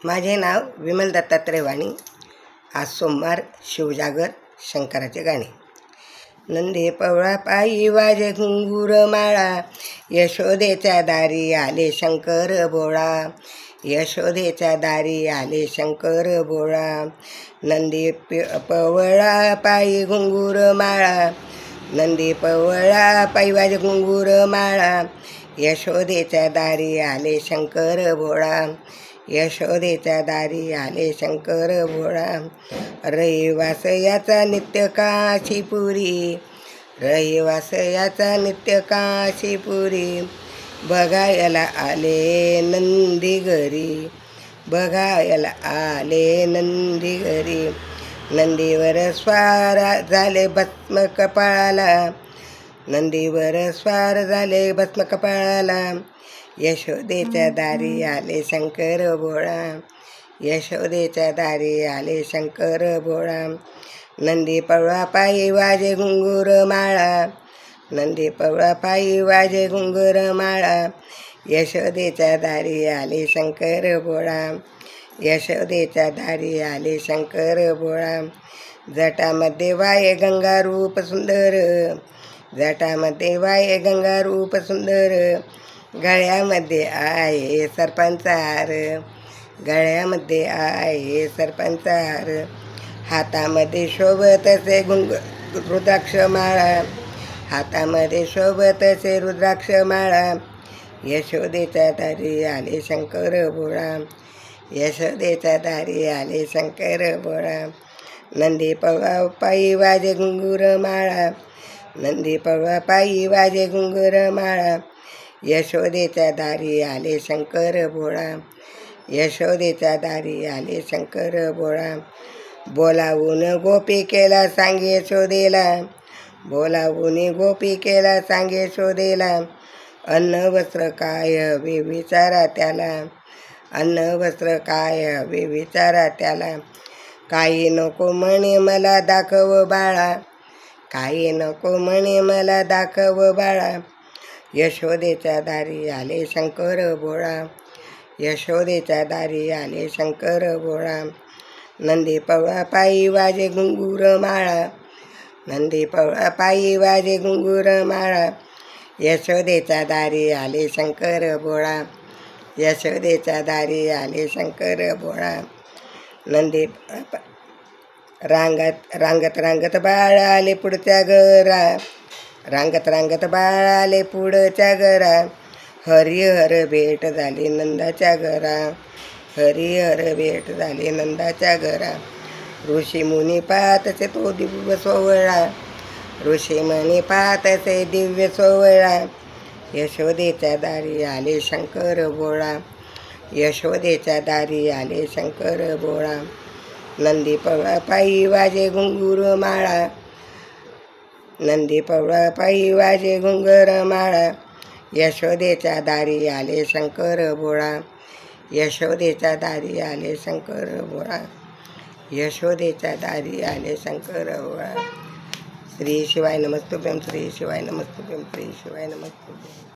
माझे नाव विमल दत्तात्रय वाणी. आज सोमवार, शिवजागर, शंकराचे गाणे. नंदी पवळा पायी वाजे घुंगूर माळा, यशोदेच्या दारी आले शंकर बोळा. यशोदेच्या दारी आले शंकर बोळा. नंदी पवळा पायी घुंगूर माळा, नंदी पवळा पायी वाजे घुंगूर माळा, यशोदेच्या दारी आले शंकर भोळा. यशोदेच्या दारी आले शंकर भोळा. रहिवास याचा नित्य काशीपुरी, रहिवास याचा नित्य काशीपुरी. बघायला आले नंदी घरी, बघायला आले नंदी घरी. नंदीवर स्वार झाले भस्म कपाळाला, नंदीवर स्वार झाले भस्म कपाळाला. यशोदेच्या दारी आले शंकर भोळा, यशोदेच्या दारी आले शंकर भोळा. नंदी पवळा पायी वाजे घुंगूर माळा, नंदी पवळा पायी वाजे घुंगूर माळा, यशोदेच्या दारी आले शंकर भोळा. यशोदेच्या दारी आले शंकर भोळा. जटामध्ये वाये गंगा रूप सुंदर, जटामध्ये वाये गंगा रूप सुंदर. गळ्यामध्ये आहे सर्पांचा हार, गळ्यामध्ये आहे सर्पांचा हार. हातामध्ये शोभतसे रुद्राक्ष माळा, हातामध्ये शोभतसे रुद्राक्ष माळा. यशोदेच्या दारी आले शंकर भोळा, यशोदेच्या दारी आले शंकर भोळा. नंदी पवळा पायी वाजे घुंगूर माळा, नंदी पवळा पायी वाजे घुंगूर माळा. यशोदेच्या दारी आले शंकर भोळा, यशोदेच्या दारी आले शंकर भोळा. बोलावून गोपी केला सांगे यशोदेला, बोलावून गोपी केला सांगे यशोदेला. अन्न वस्त्र काय हवे विचारा त्याला, अन्न वस्त्र काय हवे विचारा त्याला. काही नको म्हणे मला दाखव बाळा, काही नको म्हणे मला दाखव बाळा. यशोदेच्या दारी आले शंकर भोळा, यशोदेच्या दारी आले शंकर भोळा. नंदी पवळा पायी वाजे घुंगूर माळा, नंदी पवळा पायी वाजे घुंगूर माळा. यशोदेच्या दारी आले शंकर भोळा, यशोदेच्या दारी आले शंकर भोळा. नंदी रांगत रांगत रांगत बाळ आले पुढच्या घरा, रांगत रांगत बाळ आले पुढच्या घरा. हरिहर भेट झाली नंदाच्या घरा, हरिहर भेट झाली नंदाच्या घरा. ऋषी मुनी पाहतसे तो दिव्य सोहळा, ऋषी मुनी पाहतसे दिव्य सोहळा. यशोदेच्या दारी आले शंकर भोळा, यशोदेच्या दारी आले शंकर भोळा. नंदी पवळा पायी वाजे घुंगूर माळा, नंदी पवळा पायी वाजे घुंगूर माळा. यशोदेच्या दारी आले शंकर भोळा, यशोदेच्या दारी आले शंकर भोळा, यशोदेच्या दारी आले शंकर भोळा. श्री शिवाय नमस्तुभ्यं, श्री शिवाय नमस्तुभ्यं, श्री शिवाय नमस्तुभ्यं.